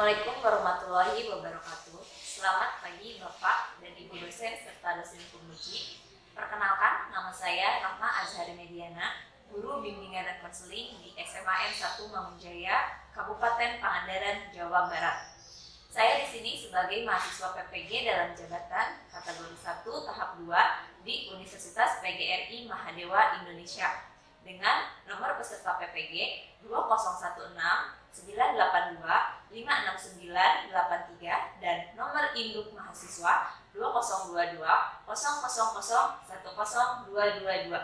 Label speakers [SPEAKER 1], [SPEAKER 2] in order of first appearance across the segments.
[SPEAKER 1] Assalamualaikum warahmatullahi wabarakatuh. Selamat pagi Bapak dan Ibu dosen serta dosen pemuji. Perkenalkan, nama saya Rahma Azhari Mediana, guru bimbingan dan konseling di SMAN 1 Mangunjaya, Kabupaten Pangandaran, Jawa Barat. Saya di sini sebagai mahasiswa PPG dalam jabatan kategori 1 tahap 2 di Universitas PGRI Mahadewa Indonesia dengan nomor peserta PPG 2016 982 56983 dan nomor induk mahasiswa 2022 000 10222.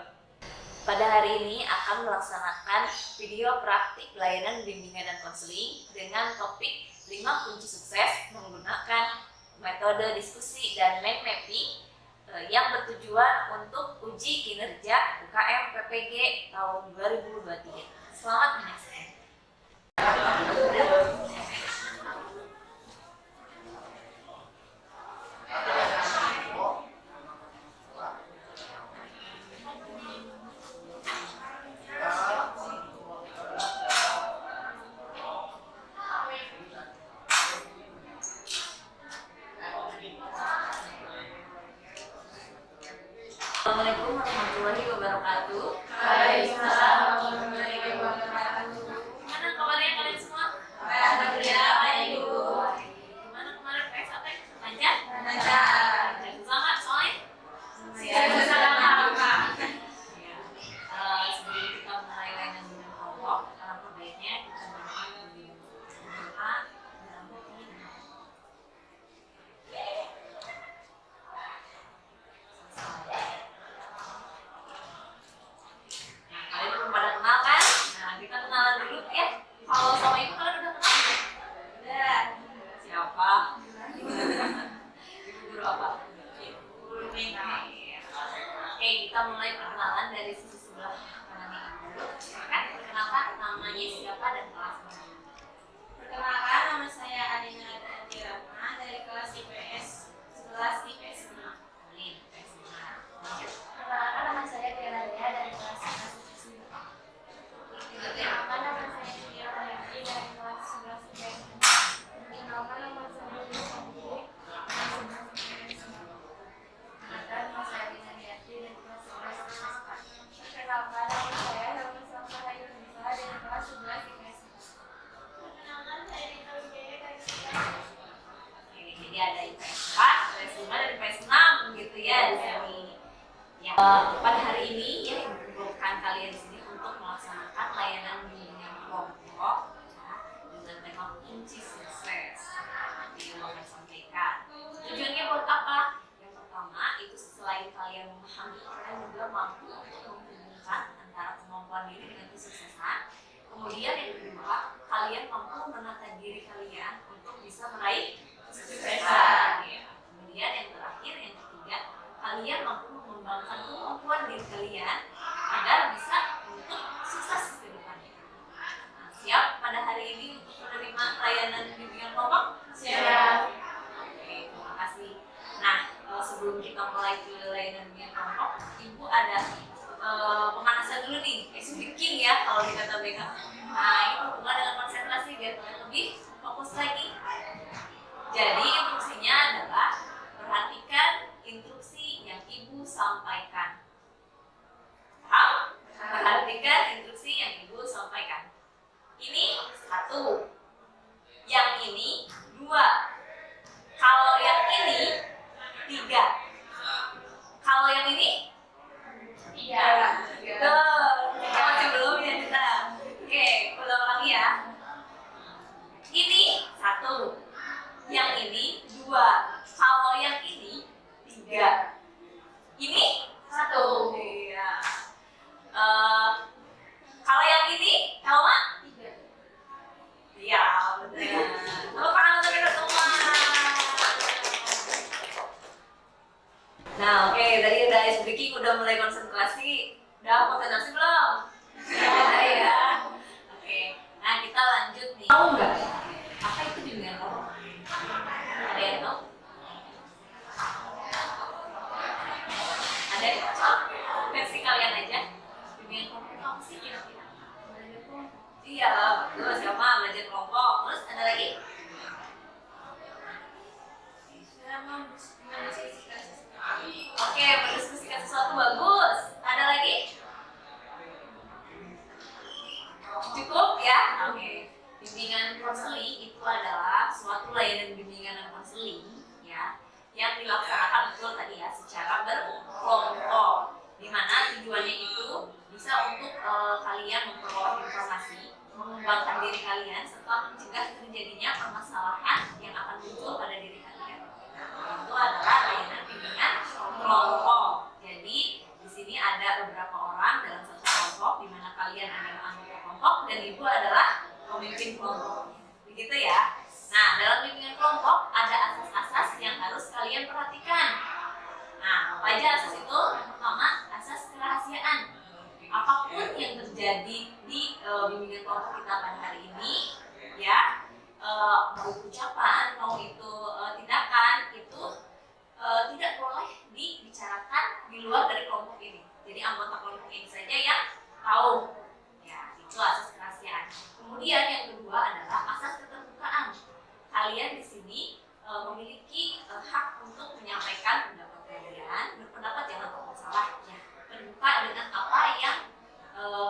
[SPEAKER 1] Pada hari ini akan melaksanakan video praktik pelayanan bimbingan dan konseling dengan topik 5 kunci sukses menggunakan metode diskusi dan mind mapping yang bertujuan untuk uji kinerja UKM PPG tahun 2023. Selamat menyaksikan. Assalamualaikum warahmatullahi wabarakatuh.
[SPEAKER 2] Waalaikumsalam warahmatullahi wabarakatuh.
[SPEAKER 1] Gimana kabarnya kalian semua?
[SPEAKER 2] Alhamdulillah baik Bu.
[SPEAKER 1] Gimana kemarin PSAT? Lancar?
[SPEAKER 2] Lancar.
[SPEAKER 1] Selamat soalnya?
[SPEAKER 2] Sama-sama Kak.
[SPEAKER 1] Sebelum kita mulai layanan dengan kelompok, alangkah baiknya kita berdoa dulu. Berdoa dalam hati. Kalian belum pada kenal kan? Nah, kita kenalan dulu ya. Kalau sama ibu kalian udah kenal belum? Udah. Siapa? Ibu guru apa? Guru Mega. Oke, kita mulai perkenalan dari sisi sebelah kanan ibu. Silakan perkenalkan namanya siapa dan kelasnya.
[SPEAKER 2] Perkenalkan, nama saya Alina Adati Rahma dari kelas IPS 11 IPS 5.
[SPEAKER 1] Alin, Presma.
[SPEAKER 2] Perkenalkan, nama saya Tiara Dea dari kelas 11 IPS 5. Perkenalkan, nama saya Tia Mayati dari kelas 11 IPS 5. Perkenalkan, nama saya Lia Sandi dari kelas 11 IPS 5. Perkenalkan, nama saya Lina Diati dari kelas 11 IPS 4. Perkenalkan, nama saya Helmi Samsara Yunisa dari kelas 11 IPS 4. Perkenalkan, saya Rita Wijaya dari kelas 11.
[SPEAKER 1] Oke, jadi ada IPS 4, IPS 5, dan IPS 6 gitu ya di sini. Ya, pada hari ini ya yang dikumpulkan kalian di sini untuk melaksanakan layanan bimbingan kelompok ya, dengan tema kunci sukses. Nanti yang akan sampaikan. Tujuannya buat apa? Yang pertama itu selain kalian memahami, kalian juga mampu untuk menghubungkan antara kemampuan diri dengan kesuksesan. Kemudian yang kedua, kalian mampu menata diri kalian untuk bisa meraih kesuksesan. Ya. Kemudian yang terakhir, yang ketiga, kalian mampu mengembangkan kemampuan diri kalian agar bisa untuk sukses ke depannya. Nah, siap pada hari ini untuk menerima layanan bimbingan kelompok?
[SPEAKER 2] Siap.
[SPEAKER 1] Oke, terima kasih. Nah, sebelum kita mulai ke layanan bimbingan kelompok, Ibu ada pemanasan dulu nih, speaking ya kalau dikata BK. Nah, ini berhubungan dengan konsentrasi biar kalian lebih fokus lagi. Jadi instruksinya adalah perhatikan instruksi yang Ibu sampaikan. Paham? Perhatikan instruksi yang Ibu sampaikan. Ini 1, yang ini 2, kalau yang ini 3, kalau yang ini 3. Kita masih belum ya kita. Oke, ulang lagi ya. Ini 1, yang ini 2, kalau yang ini 3. Ini 1. Iya. Kalau yang ini, Elma?
[SPEAKER 2] 3.
[SPEAKER 1] Iya, benar. Tepuk tangan untuk kita semua. itu adalah suatu layanan bimbingan dan konseling ya yang dilaksanakan betul tadi ya secara berkelompok, di mana tujuannya itu bisa untuk kalian memperoleh informasi, mengembangkan diri kalian serta mencegah terjadinya permasalahan yang akan muncul pada diri kalian. Nah, itu adalah layanan bimbingan kelompok. Jadi di sini ada beberapa orang dalam satu kelompok, di mana kalian adalah anggota kelompok dan ibu adalah pemimpin kelompok. Begitu ya. Nah, dalam bimbingan kelompok ada asas-asas yang harus kalian perhatikan. Nah, apa aja asas itu? Yang pertama, asas kerahasiaan. Apapun yang terjadi di bimbingan kelompok kita pada hari ini, ya, mau ucapan, mau itu tindakan, itu tidak boleh dibicarakan di luar dari kelompok ini. Jadi anggota kelompok ini saja yang tahu. Ya, itu asas kerahasiaan. Kemudian yang kedua adalah asas keterbukaan. Kalian di sini memiliki hak untuk menyampaikan pendapat kalian, berpendapat jangan takut salah, ya, terbuka dengan apa yang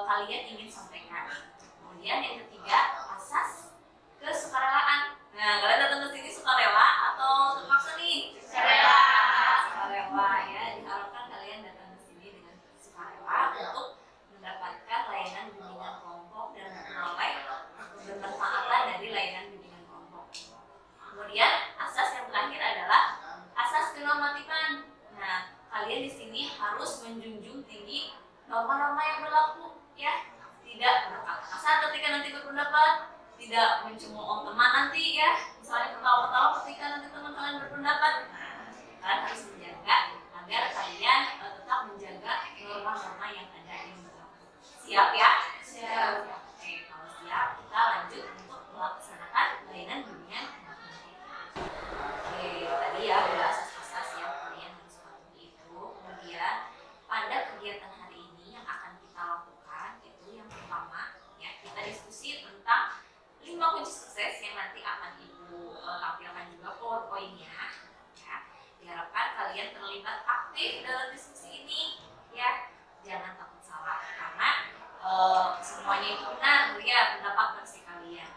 [SPEAKER 1] kalian ingin sampaikan. Kemudian yang ketiga, asas kesukarelaan. Nah, kalian datang ke sini sukarela atau terpaksa nih? Sukarela. Sukarela ya, diharapkan kalian datang ke sini dengan sukarela untuk mendapatkan layanan bimbingan kelompok dan memperoleh bermanfaatan dari layanan bimbingan kelompok. Kemudian asas yang terakhir adalah asas kenormatifan. Nah, kalian di sini harus menjunjung tinggi norma-norma yang berlaku, ya. Tidak berkata kasar ketika nanti berpendapat, tidak mencemooh teman nanti, ya. Misalnya ketawa-ketawa ketika nanti teman kalian berpendapat. Nah, kalian harus menjaga agar kalian tetap menjaga norma-norma yang ada yang berlaku. Siap ya? Siap. Oke, kalau siap kita lanjut untuk melaksanakan layanan bimbingan. Oke, tadi ya udah asas-asas yang kalian harus patuhi itu. Kemudian pada kegiatan hari ini yang akan kita lakukan itu yang pertama ya, kita diskusi tentang 5 kunci sukses yang nanti akan ibu tampilkan juga PowerPoint-nya ya. Diharapkan kalian terlibat aktif dalam diskusi ini ya. Jangan takut salah karena semuanya itu benar ya, pendapat versi kalian.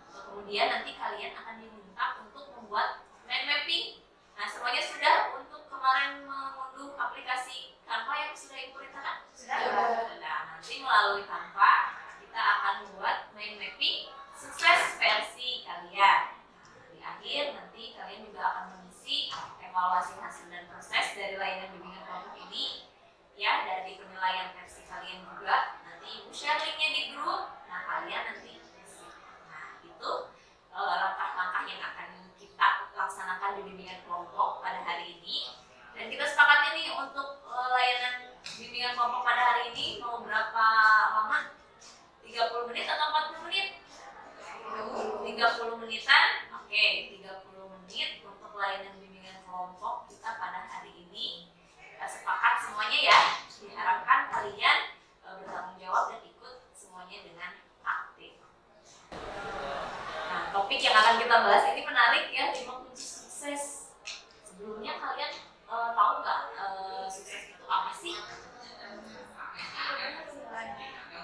[SPEAKER 1] Kemudian nanti kalian akan diminta untuk membuat mind mapping. Nah, semuanya sudah untuk kemarin mengunduh aplikasi Canva yang sudah ibu perintahkan? Sudah. Nanti melalui Canva kita akan membuat mind mapping sukses versi kalian. Di akhir nanti kalian juga akan mengisi evaluasi hasil dan proses dari layanan bimbingan kelompok ini ya, dari penilaian versi kalian juga. Nanti ibu share linknya di grup. Nah, kalian nanti isi. Nah, itu langkah-langkah yang akan kita laksanakan di bimbingan kelompok pada hari ini. Dan kita sepakati nih untuk layanan bimbingan kelompok pada hari ini mau berapa lama? 30 menit atau 40 menit? 30 menitan. Oke, 30 menit untuk layanan bimbingan kelompok kita pada hari ini. Kita sepakat semuanya ya. Diharapkan kalian bertanggung jawab dan ikut semuanya dengan aktif. Nah, topik yang akan kita bahas ini menarik ya, 5 kunci sukses. Sebelumnya kalian tahu nggak sukses itu apa sih?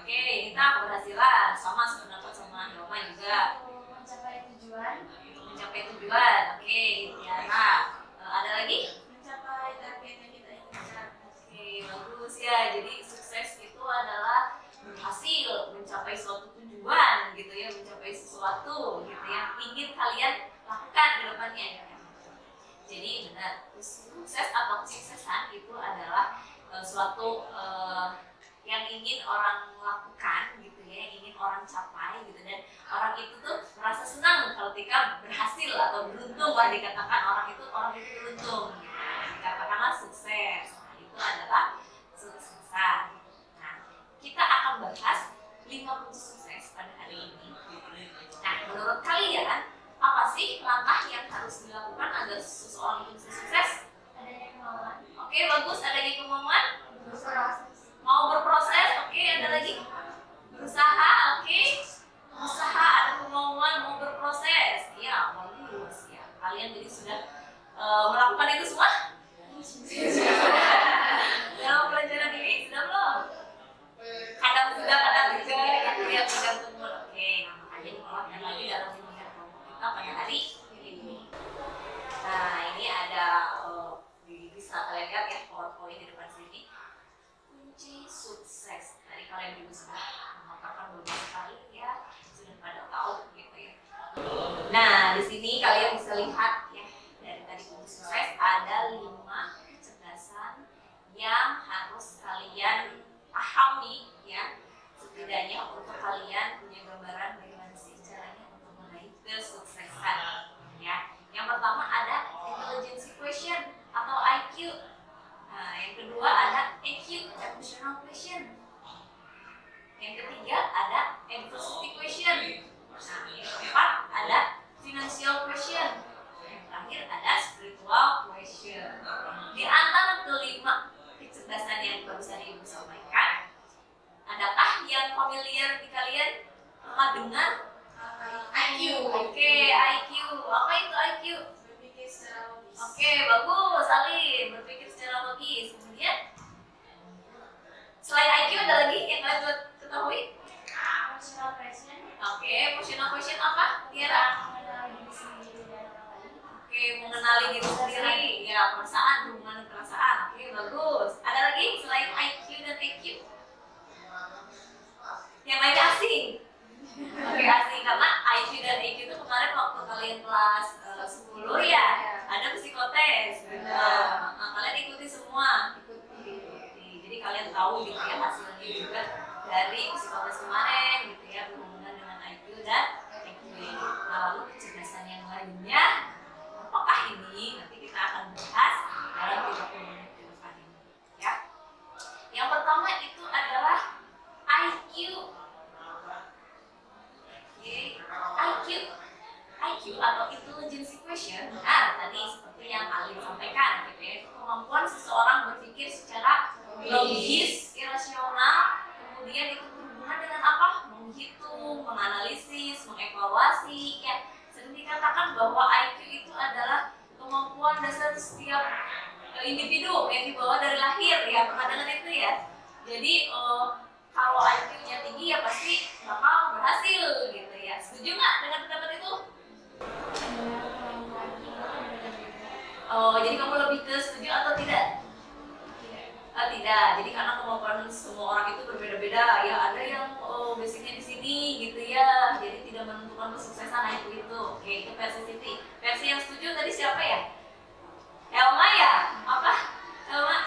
[SPEAKER 1] Oke, kita keberhasilan, sama sependapat sama Hilma juga.
[SPEAKER 2] Mencapai tujuan.
[SPEAKER 1] Mencapai tujuan, oke, Tiara. Ada lagi?
[SPEAKER 2] Mencapai target yang kita inginkan.
[SPEAKER 1] Oke, bagus ya. Jadi sukses itu adalah berhasil mencapai suatu tujuan gitu ya, mencapai sesuatu gitu yang ingin kalian lakukan ke depannya ya. Jadi benar, sukses atau kesuksesan itu adalah suatu yang ingin orang lakukan gitu ya, yang ingin orang capai gitu, dan orang itu tuh merasa senang ketika berhasil atau beruntung lah, dikatakan orang itu beruntung gitu. Dikatakanlah sukses. Nah, itu adalah kesuksesan. Nah, kita akan bahas 5 kunci sukses pada hari ini. Nah, menurut kalian apa sih langkah yang harus dilakukan agar seseorang itu bisa sukses?
[SPEAKER 2] Adanya kemauan.
[SPEAKER 1] Oke, bagus, adanya kemauan.
[SPEAKER 2] Berproses.
[SPEAKER 1] Mau berproses, oke, ada lagi. Berusaha, oke. Usaha, ada kemauan, mau berproses. Ya, bagus ya. Kalian jadi sudah melakukan itu semua? Dalam pelajaran ini sudah belum? Kadang sudah, kadang tidak. Ya, tergantung. Oke, nah, makanya dikeluarkan lagi dalam bimbingan kelompok Nah, di sini kalian bisa lihat ya, dari tadi kunci sukses ada 5 kecerdasan yang harus kalian pahami ya, setidaknya untuk kalian punya gambaran bagaimana sih caranya untuk meraih kesuksesan ya. Yang pertama ada intelligence question atau IQ. Nah, yang kedua ada EQ, emotional question. Yang ketiga ada adversity question. Nah, yang keempat ada financial question. Yang terakhir ada spiritual question. Di antara kelima kecerdasan yang barusan Ibu sampaikan, adakah yang familiar di kalian pernah dengar?
[SPEAKER 2] IQ.
[SPEAKER 1] Oke, IQ. Apa itu IQ?
[SPEAKER 2] Berpikir secara logis.
[SPEAKER 1] Oke, bagus, Alin. Berpikir secara logis. Kemudian, selain IQ ada lagi yang kalian ketahui?
[SPEAKER 2] Emotional question.
[SPEAKER 1] Oke, emotional question apa? Tiara?
[SPEAKER 2] Mengenal diri sendiri dan orang lain.
[SPEAKER 1] Oke, mengenali diri sendiri. Ya, perasaan, hubungan perasaan. Oke, bagus. Ada lagi selain IQ dan EQ? Yang lainnya asing. Oke, asing karena IQ dan EQ itu kemarin waktu kalian kelas 10 ya, ada psikotes. Benar. Nah, kalian ikuti semua. Ikuti. Jadi kalian tahu gitu ya hasilnya juga dari psikotes kemarin gitu ya, berhubungan dengan IQ dan EQ. Nah, lalu kecerdasan yang lainnya apakah ini? Nanti kita akan bahas dalam 30 menit ke depan ini ya. Yang pertama itu adalah IQ. IQ atau intelligence question. Nah, tadi seperti yang Alin sampaikan gitu ya, kemampuan seseorang berpikir secara logis, irasional, kemudian itu berhubungan dengan apa? Menghitung, menganalisis, mengevaluasi ya. Sering dikatakan bahwa IQ itu adalah kemampuan dasar setiap individu yang dibawa dari lahir ya. Pernah dengar itu ya? Jadi kalau IQ-nya tinggi ya pasti bakal berhasil gitu ya. Setuju nggak dengan pendapat itu? Oh, jadi kamu lebih ke setuju atau tidak? Tidak. Jadi karena kemampuan semua orang itu berbeda-beda. Ya ada yang basicnya di sini gitu ya. Jadi tidak menentukan kesuksesan IQ itu. Oke, itu versi Siti. Versi yang setuju tadi siapa ya? Elma ya? Apa? Elma?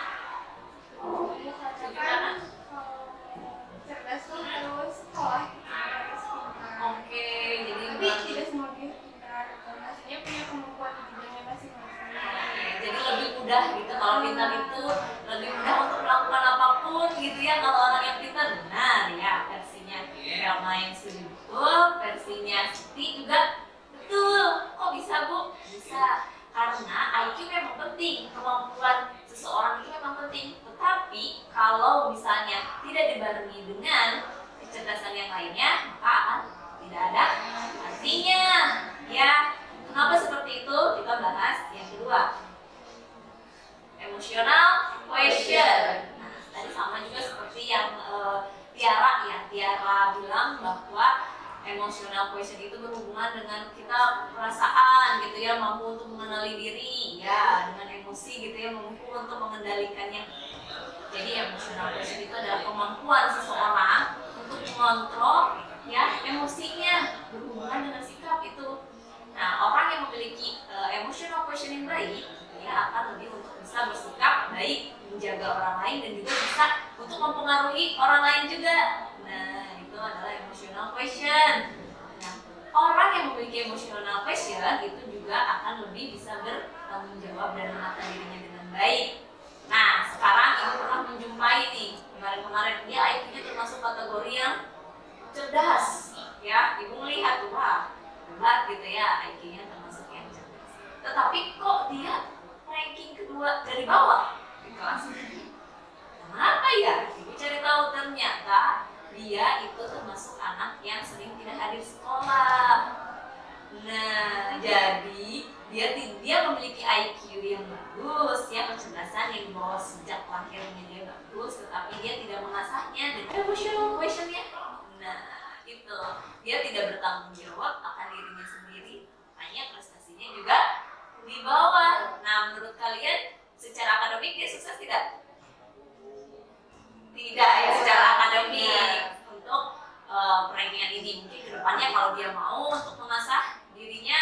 [SPEAKER 1] Setuju karena?
[SPEAKER 2] Cerdas tuh harus sekolah.
[SPEAKER 1] Oke, jadi
[SPEAKER 2] Tapi tidak semua dia pintar. Maksudnya punya kemampuan di bidangnya masing-masing.
[SPEAKER 1] jadi lebih mudah gitu kalau pintar itu lebih mudah untuk melakukan apapun gitu ya kalau orang yang pintar. Benar ya, versinya Elma yang setuju betul, versinya Siti juga betul. Kok bisa Bu? Bisa karena IQ memang penting, kemampuan seseorang itu memang penting. Tetapi kalau misalnya tidak dibarengi dengan kecerdasan yang lainnya, maka akan tidak ada artinya ya. Kenapa seperti itu? Kita bahas yang kedua, emotional question. Nah, tadi sama juga seperti yang Tiara bilang bahwa emotional question itu berhubungan dengan kita perasaan gitu ya, mampu untuk mengenali diri ya, dengan emosi gitu ya, mampu untuk mengendalikannya. Jadi emotional question itu adalah kemampuan seseorang untuk mengontrol ya emosinya berhubungan dengan sikap itu. Nah, orang yang memiliki emotional question yang baik ya akan lebih untuk bisa bersikap baik, menjaga orang lain dan juga bisa untuk mempengaruhi orang lain juga. Nah, itu adalah emotional question. Nah, orang yang memiliki emotional question itu juga akan lebih bisa bertanggung jawab dan menata dirinya dengan baik. Nah, sekarang Ibu pernah menjumpai nih kemarin-kemarin dia IQ-nya termasuk kategori yang cerdas ya. Ibu melihat tuh, wah hebat gitu ya, IQ-nya termasuk yang cerdas. Tetapi kok dia ranking kedua dari bawah di kelas? Kenapa ya? Ibu cari tahu, ternyata dia itu termasuk anak yang sering tidak hadir sekolah. Nah, jadi dia memiliki IQ yang bagus, ya kecerdasan yang dibawa sejak lahirnya dia bagus, tetapi dia tidak mengasahnya dengan emotional question-nya. Nah, itu dia tidak bertanggung jawab akan dirinya sendiri, makanya prestasinya juga di bawah. Nah, menurut kalian secara akademik dia sukses tidak? Tidak ya, secara akademik untuk rankingan ini. Mungkin kedepannya kalau dia mau untuk mengasah dirinya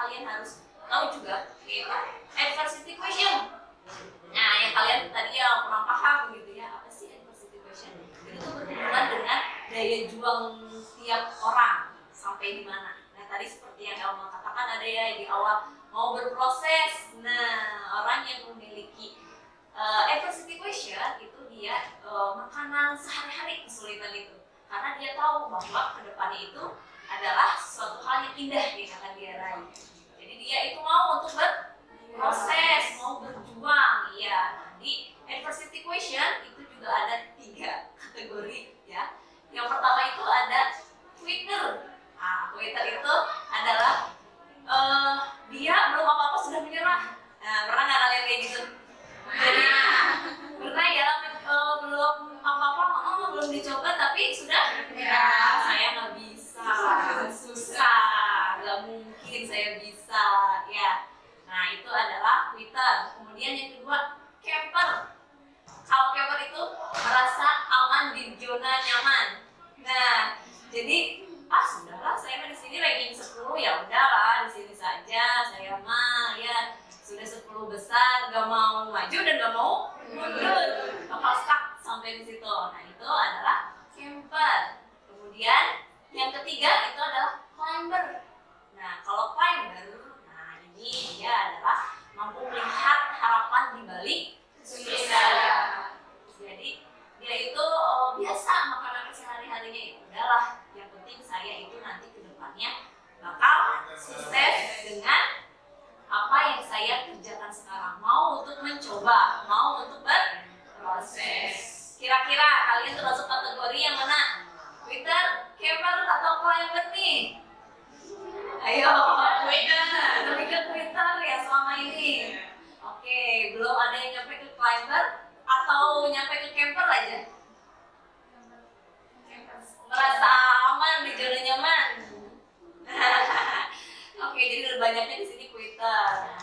[SPEAKER 1] kalian harus tahu juga, yaitu adversity question. Nah, yang kalian tadi yang kurang paham gitu ya, apa sih adversity question? Itu tuh berhubungan dengan daya juang tiap orang sampai di mana. Nah, tadi seperti yang Elma katakan, ada ya di awal mau berproses. Nah, orang yang memiliki adversity question itu dia makanan sehari-hari kesulitan itu, karena dia tahu bahwa kedepannya itu adalah suatu hal yang indah yang akan dia raih. Jadi dia itu mau untuk berproses, mau berjuang. Ya, di adversity question itu juga ada 3 kategori ya. Yang pertama itu ada quitter. Nah, quitter itu adalah dia belum apa-apa sudah menyerah. Nah, pernah nggak kalian kayak gitu? Jadi pernah ya, belum apa-apa, belum dicoba tapi sudah ya, saya nggak bisa, susah, nggak mungkin saya bisa ya. Nah, itu adalah quitter. Kemudian yang kedua, camper. Kalau camper itu merasa aman di zona nyaman. Nah, jadi sudahlah, saya mah di sini ranking 10, ya udahlah di sini saja, saya mah ya sudah 10 besar, gak mau maju dan gak mau mundur, bakal stuck sampai di situ. Nah, itu adalah camper. Kemudian yang ketiga itu adalah climber. Nah, kalau climber, nah ini dia adalah mampu melihat harapan di balik susah. Jadi dia itu biasa makanan sehari-harinya itu udahlah, yang penting saya itu nanti ke depannya bakal sukses dengan apa yang saya kerjakan sekarang, mau untuk mencoba, mau untuk berproses. Kira-kira kalian termasuk kategori yang mana? Quitter, camper, atau climber nih? Ayo, quitter. Lebih ke quitter ya selama ini. Oke, belum ada yang nyampe ke climber atau nyampe ke camper aja? Merasa aman di zona nyaman. Oke, jadi banyaknya di sini quitter.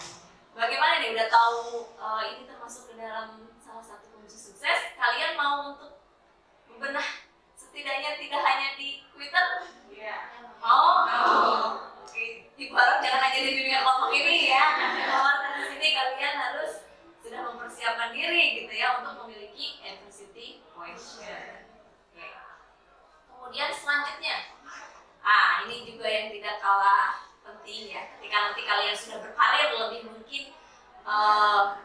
[SPEAKER 1] Bagaimana nih, udah tahu ini termasuk ke dalam salah satu kunci sukses? Kalian mau untuk membenah setidaknya tidak hanya di quitter? Iya. Oke, diharap jangan hanya di dunia kelompok ini ya. Keluar dari sini kalian harus sudah mempersiapkan diri gitu ya untuk memiliki adversity question. Oke. Kemudian selanjutnya, ini juga yang tidak kalah penting ya. Ketika nanti kalian sudah berkarir, lebih mungkin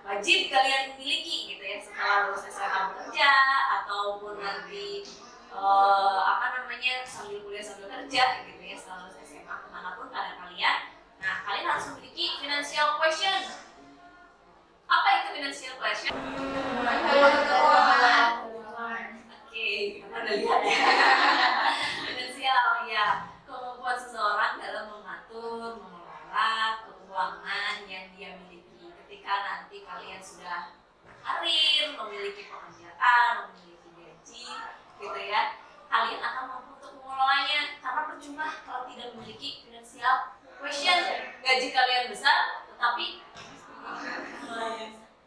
[SPEAKER 1] wajib kalian miliki gitu ya setelah lulus SMA bekerja, ataupun nanti sambil kuliah sambil kerja gitu ya setelah lulus SMA kemanapun kalian. Nah, kalian harus memiliki financial question. Apa itu financial question? Oke, kita udah lihat ya. Finansial ya, kemampuan seseorang dalam mengatur, mengelola keuangan yang dia miliki. Ketika nanti kalian sudah karir, memiliki pekerjaan, memiliki gaji, gitu ya, kalian akan mampu untuk mengelolanya. Karena percuma kalau tidak memiliki financial question. Gaji kalian besar, tetapi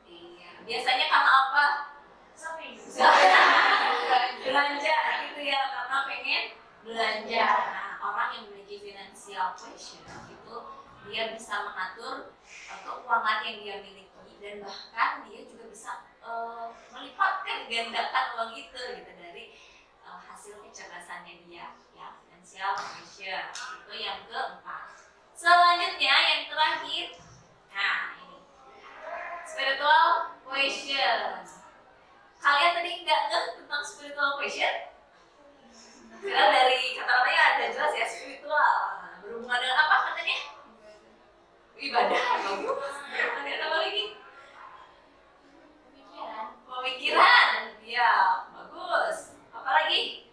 [SPEAKER 1] iya, biasanya karena apa? Belanja gitu ya, karena pengen belanja. Nah, orang yang memiliki financial question itu dia bisa mengatur keuangan yang dia miliki, dan bahkan dia juga bisa melipatkan gandakan uang itu gitu dari hasil kecerdasannya dia ya. Financial question itu yang keempat. Selanjutnya yang terakhir, nah ini spiritual question. Kalian tadi nggak ngeh tentang spiritual question? Karena dari kata-katanya ada jelas ya, spiritual. Berhubungan dengan apa katanya? Ibadah, bagus. Ada apa lagi? Pemikiran. Ya, bagus. Apa lagi?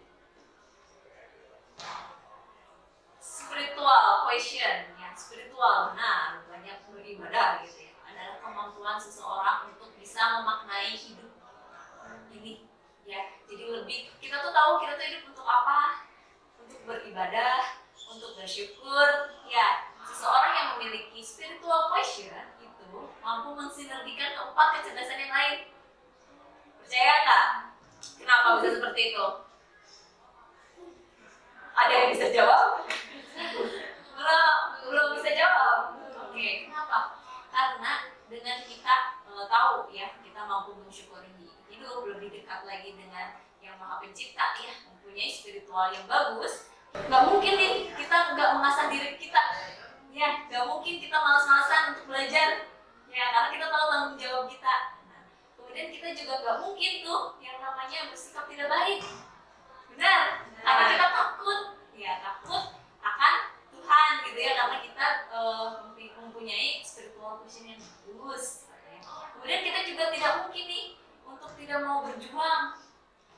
[SPEAKER 1] Spiritual question, ya spiritual. Nah, banyak beribadah gitu ya. Adalah kemampuan seseorang untuk bisa memaknai hidup ini ya. Jadi lebih kita tuh tahu kita tuh hidup untuk apa? Untuk beribadah, untuk bersyukur ya. Seseorang yang memiliki spiritual question itu mampu mensinergikan keempat kecerdasan yang lain. Percaya nggak? Kenapa bisa seperti itu? Ada yang bisa jawab? Belum bisa jawab. Oke, kenapa? Karena dengan kita tahu ya, kita mampu mensyukuri hidup, lebih dekat lagi dengan yang Maha Pencipta ya, mempunyai spiritual yang bagus. Nggak mungkin nih kita nggak mengasah diri kita, ya, nggak mungkin kita malas-malasan untuk belajar, ya, karena kita tahu tanggung jawab kita. Nah, kemudian kita juga nggak mungkin tuh yang namanya bersikap tidak baik, benar? Karena kita takut, ya, takut akan Tuhan gitu ya, karena kita mempunyai spiritual vision yang bagus. Kemudian kita juga tidak mungkin nih untuk tidak mau berjuang,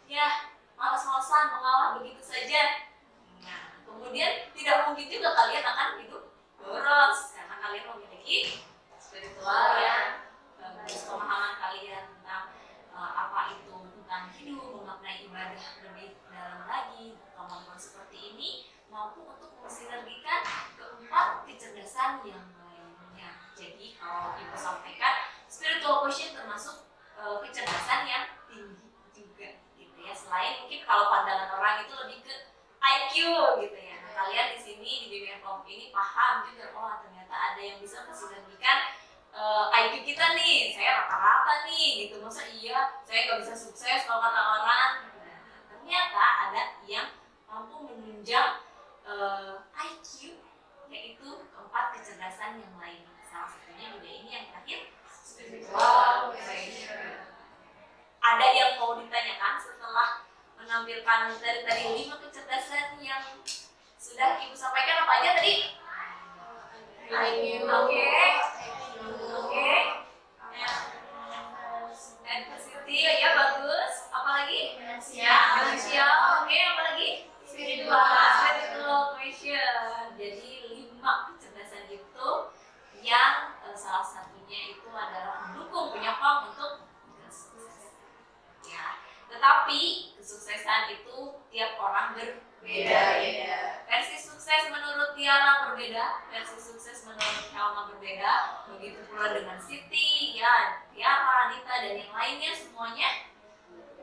[SPEAKER 1] ya, malas-malasan mengalah begitu saja. Nah, kemudian tidak mungkin juga kalian akan hidup boros karena kalian memiliki spiritual yang bagus, pemahaman kalian tentang apa itu tentang hidup, memaknai ibadah lebih dalam lagi, kemampuan seperti ini mampu untuk mensinergikan keempat kecerdasan yang lainnya. Jadi kalau Ibu sampaikan, spiritual quotient termasuk kecerdasan yang tinggi juga gitu ya. Selain mungkin kalau pandangan orang itu lebih ke IQ gitu ya. Nah, kalian di sini di bimbingan kelompok ini paham juga, oh ternyata ada yang bisa mensinergikan IQ kita nih, saya rata-rata nih gitu, masa iya saya nggak bisa sukses kalau kata orang. Nah, ternyata ada yang mampu menunjang IQ, yaitu keempat kecerdasan yang lain. Salah satunya juga ini yang terakhir, spiritual quotient. Ada yang mau ditanyakan setelah menampilkan dari tadi 5 kecerdasan yang sudah Ibu sampaikan? Apa aja tadi? Oke. Diversity, ya bagus. Apalagi? Finansial. Oke, apalagi? Spiritual quotient. Jadi 5 kecerdasan itu yang salah satunya itu adalah mendukung penyokong untuk sukses. Ya, tetapi kesuksesan itu tiap orang berbeda. Versi sukses menurut Tiara berbeda, versi sukses menurut Helma berbeda. Begitu pula dengan Siti, ya, Tiara, Anita dan yang lainnya semuanya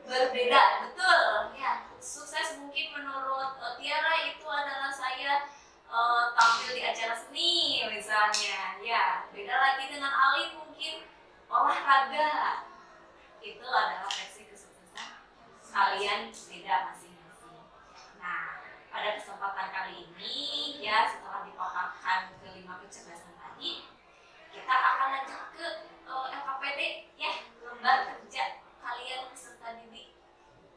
[SPEAKER 1] berbeda, betul. Ya, sukses mungkin menurut Tiara itu adalah saya tampil di acara seni misalnya. Ya, beda lagi dengan Ali mungkin olahraga. Itu adalah versi kesuksesan kalian beda masing-masing. Nah, pada kesempatan kali ini ya, setelah dipaparkan kelima kecerdasan tadi, kita akan lanjut ke LKPD ya, lembar kerja kalian peserta didik.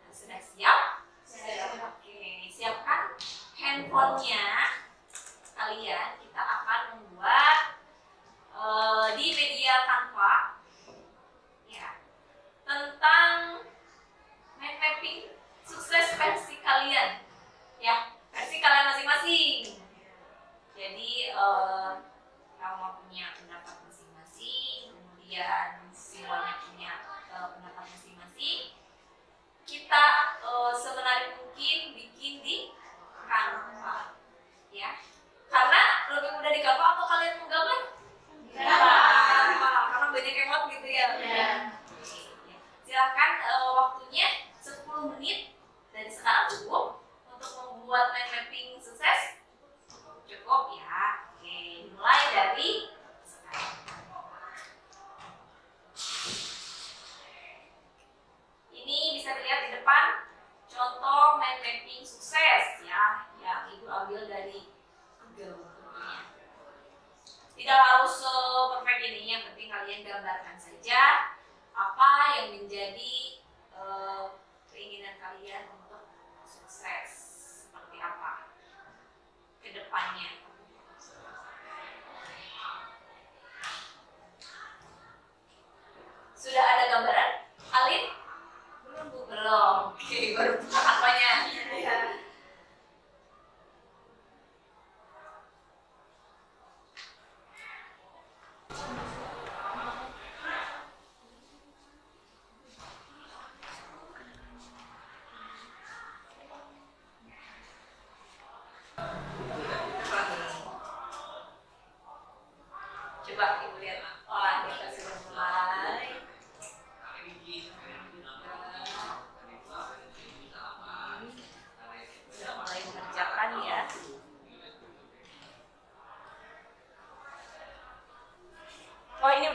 [SPEAKER 1] Nah, sudah siap? Siap. Oke, siapkan handphonenya kalian. Kita akan membuat di media Canva ya, tentang mind mapping sukses versi kalian ya, versi kalian masing-masing. Jadi kamu punya pendapat masing-masing, kemudian semuanya punya pendapat masing-masing. Kita sebenarnya mungkin bikin di Canva ya, karena lebih mudah di Canva atau kalian menggambar? Karena banyak yang lot gitu ya. Silakan waktunya 10 menit dari sekarang cukup untuk membuat mind mapping sukses. Cukup ya. Oke, dimulai dari sekarang. Ini bisa dilihat di depan contoh mind mapping sukses ya, yang Ibu ambil dari Google tentunya. Tidak harus perfect ini, yang penting kalian gambarkan saja apa yang menjadi keinginan kalian untuk sukses, seperti apa ke depannya. Sudah ada gambaran? Alin? Belum. Oke, baru buka apanya. Ya. Coba Ibu lihat. Wah, kita sudah mulai. Sudah mulai mengerjakan ya.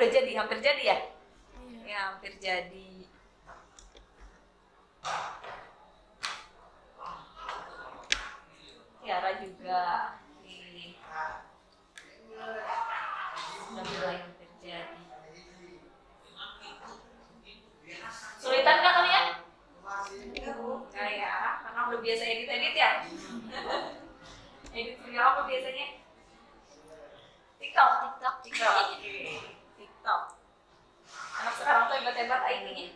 [SPEAKER 1] udah jadi, hampir jadi ya?
[SPEAKER 2] Iya.
[SPEAKER 1] Ya, hampir jadi. Tiara juga. Nih. Sudah mulai hampir jadi. Sulitan nggak kalian? Enggak ya, karena udah biasa edit-edit ya? Edit video apa biasanya? TikTok. Oke. TikTok. Anak sekarang tuh hebat-hebat IT-nya.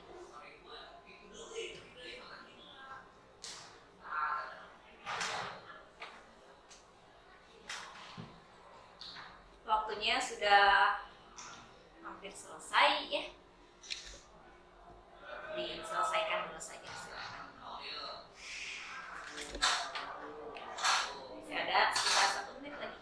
[SPEAKER 1] Waktunya sudah hampir selesai ya. Diselesaikan dulu saja, silakan. Masih ada sekitar 1 menit lagi.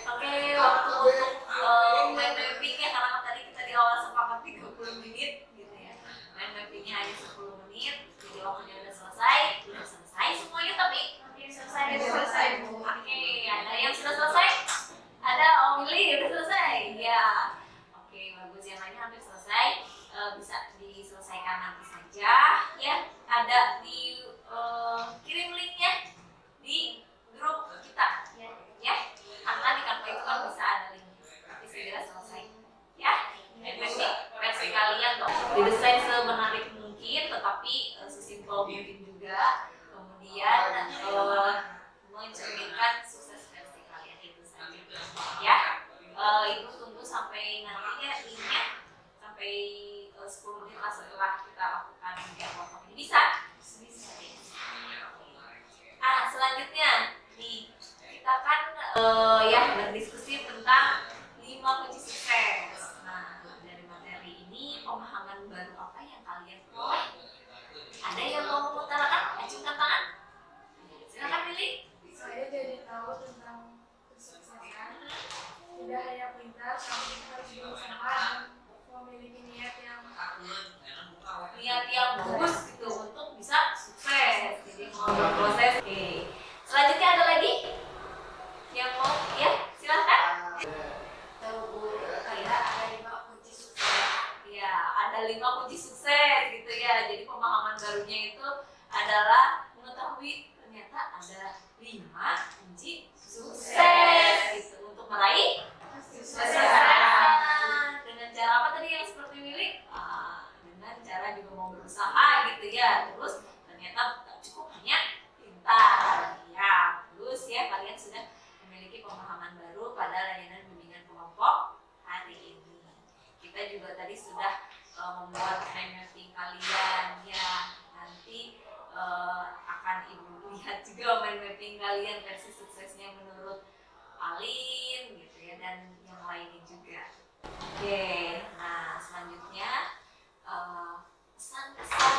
[SPEAKER 1] Oke, waktu untuk mind mappingnya, karena tadi kita di awal sepakat 30 menit gitu ya. Mind mappingnya hanya 10 menit, jadi waktunya udah selesai semuanya tapi selesai Bu. Oke, ada yang sudah selesai? Ada Om Willy udah selesai? Ya. Oke, bagus, yang lainnya hampir selesai. Bisa diselesaikan nanti saja ya. Ada di kirim linknya di grup kita ya. Karena di Canva itu kan bisa ada linknya, tapi segera selesai ya. Versi kalian dong didesain semenarik mungkin, tetapi sesimpel mungkin juga. Kemudian mencerminkan sukses versi kalian, itu saja ya. Ibu tunggu sampai nantinya linknya sampai 10 menit lah setelah kita lakukan potong ini. Bisa? Selanjutnya nih kita kan ya berdiskusi tentang 5 kunci sukses. Nah, dari materi ini pemahaman baru apa yang kalian peroleh? Ada yang mau mengutarakan? Acungkan tangan. Silakan Willy.
[SPEAKER 2] Saya jadi tahu tentang kesuksesan. Tidak hanya pintar, tapi harus berusaha dan memiliki niat yang
[SPEAKER 1] bagus gitu untuk bisa sukses. Jadi mau berproses. Oke. Selanjutnya ada lagi yang mau? Ya, silakan. Tahu Bu, kayak ada 5 kunci sukses. Ya, ada 5 kunci sukses gitu ya. Jadi pemahaman barunya itu adalah mengetahui ternyata ada 5 kunci sukses gitu untuk meraih kesuksesan. Dengan cara apa tadi yang seperti Willy? Dengan cara juga mau berusaha gitu ya. Terus ternyata tak cukup hanya pintar. Ya, bagus ya, kalian sudah memiliki pemahaman baru pada layanan bimbingan kelompok hari ini. Kita juga tadi sudah membuat mind mapping kalian ya. Nanti akan Ibu lihat juga mind mapping kalian versi suksesnya menurut Alin gitu ya, dan yang lainnya juga. Oke, nah selanjutnya pesan-pesan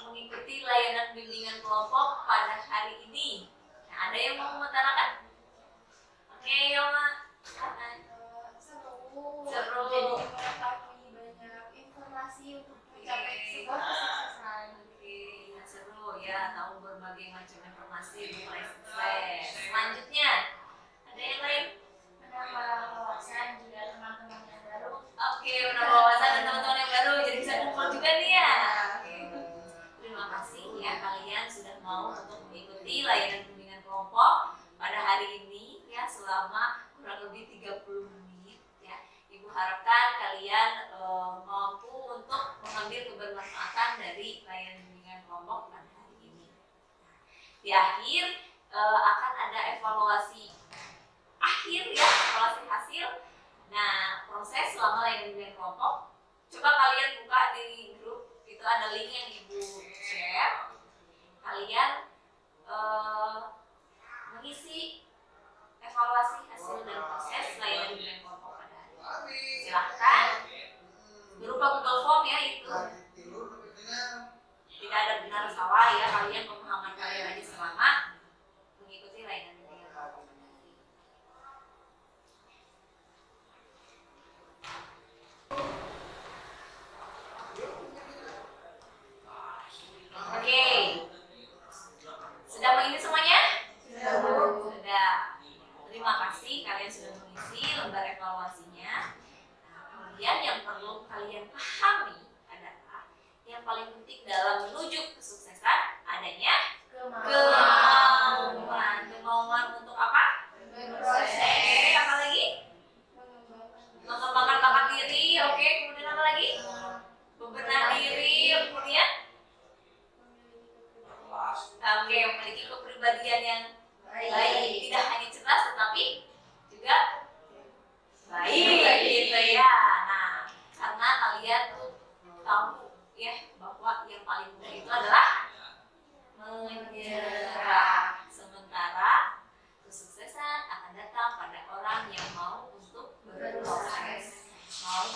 [SPEAKER 1] mengikuti layanan bimbingan kelompok pada hari ini. Nah, ada yang mau mengutarakan? Oke, Yoma.
[SPEAKER 2] seru.
[SPEAKER 1] Seru.
[SPEAKER 2] Jadi mengetahui banyak informasi untuk mencapai sebuah kesuksesan.
[SPEAKER 1] Oke, seru ya, tahu berbagai macam informasi mulai sukses. Selanjutnya, ada yang lain?
[SPEAKER 2] Menambah wawasan juga teman-teman yang baru.
[SPEAKER 1] Oke, menambah wawasan dan teman-teman yang baru, jadi bisa kumpul juga nih ya. Oke. Terima kasih ya kalian sudah mau untuk mengikuti layanan bimbingan kelompok pada hari ini ya, selama kurang lebih 30 menit ya. Ibu harapkan kalian mampu untuk mengambil kebermanfaatan dari layanan bimbingan kelompok pada hari ini. Di akhir akan ada evaluasi akhir ya, evaluasi hasil. Nah, proses selama layanan bimbingan kelompok, coba kalian buka di grup, itu ada link yang Ibu share. Kalian mengisi evaluasi hasil dan proses layanan bimbingan kelompok pada hari ini. Silahkan berupa Google Form ya, itu tidak ada benar salah ya, kalian pemahaman kalian aja selama mengikuti layanan bimbingan kelompok pada hari ini.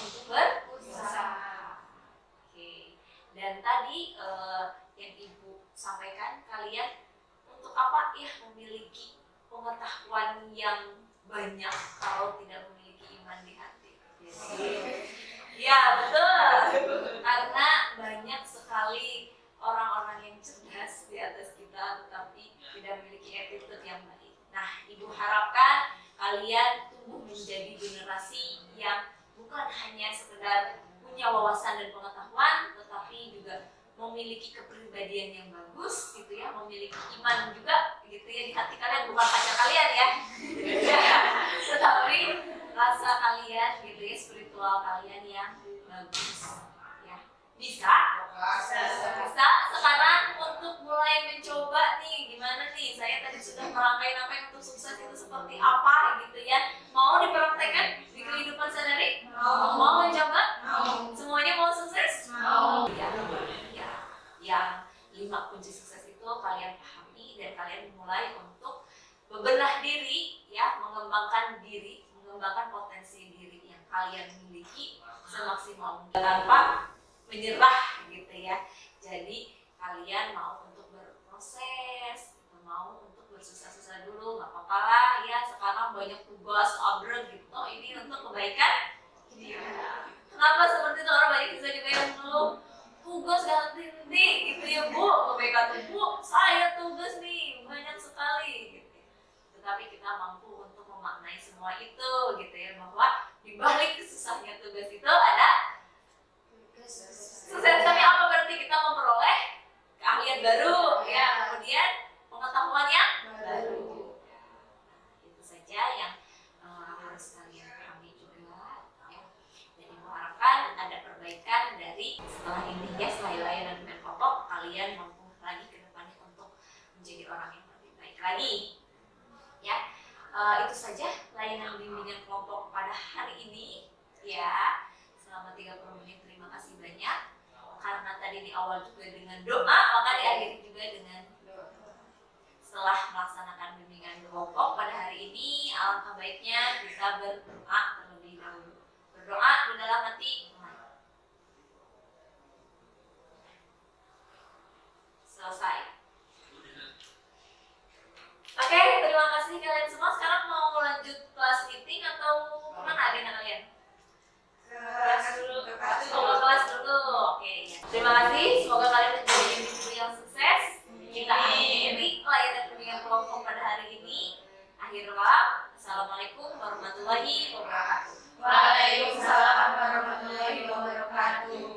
[SPEAKER 1] untuk berusaha. Oke. Dan tadi yang Ibu sampaikan, kalian untuk apa ya memiliki pengetahuan yang banyak kalau tidak memiliki iman di hati. Ya betul, karena banyak sekali orang-orang yang cerdas di atas kita tetapi tidak memiliki attitude yang baik. Nah, Ibu harapkan kalian tumbuh menjadi generasi yang bukan hanya sekedar punya wawasan dan pengetahuan, tetapi juga memiliki kepribadian yang bagus, gitu ya, memiliki iman juga, gitu ya, di hati kalian, bukan hanya kalian ya, tetapi rasa kalian, gitu ya, spiritual kalian yang bagus, ya. Bisa? Bisa. Sekarang untuk mulai mencoba nih, gimana nih? Saya tadi sudah merangkai-rangkai untuk sukses itu seperti apa, gitu ya. Mau dipraktekkan di kehidupan sehari-hari? Mau mencoba? Semuanya mau sukses? Ya. Yang 5 kunci sukses itu kalian pahami dan kalian mulai untuk bebenah diri, ya, mengembangkan diri, mengembangkan potensi diri yang kalian miliki semaksimal mungkin tanpa menyerah, gitu ya. Jadi kalian mau untuk berproses, mau untuk bersusah-susah dulu, nggak apa-apa lah ya. Sekarang banyak tugas, abrek gitu. Ini untuk kebaikan. Kenapa seperti itu? Orang banyak bisa juga yang mengeluh tugas gak henti gitu ya Bu, kebaikan Bu, saya tugas nih banyak sekali gitu. Tetapi kita mampu untuk memaknai semua itu, gitu ya, bahwa di balik susahnya tugas itu ada sukses. Tapi apa berarti kita memperoleh keahlian baru, ya, kemudian pengetahuan yang baru. Itu saja yang harus kalian pahami juga, ya. Dan Ibu harapkan ada perbaikan dari setelah ini, ya, setelah layanan bimbingan kelompok, kalian mampu lagi ke depannya untuk menjadi orang yang lebih baik lagi, ya. Itu saja layanan bimbingan kelompok pada hari ini, ya, selama 30 menit. Terima kasih banyak. Karena tadi di awal juga dengan doa, maka diakhiri juga dengan doa. Setelah melaksanakan bimbingan kelompok pada hari ini, alangkah baiknya kita berdoa terlebih dahulu. Berdoa di dalam hati. Selesai. Oke, terima kasih kalian semua. Sekarang mau lanjut kelas meeting atau kemana agenda kalian? Kelas dulu. Kelas dulu. Oke, ya. Terima kasih. Semoga kalian menjadi individu yang sukses. Kita akhiri layanan bimbingan kelompok pada hari ini. Akhir kalam. Assalamualaikum warahmatullahi wabarakatuh.
[SPEAKER 2] Waalaikumsalam warahmatullahi wabarakatuh.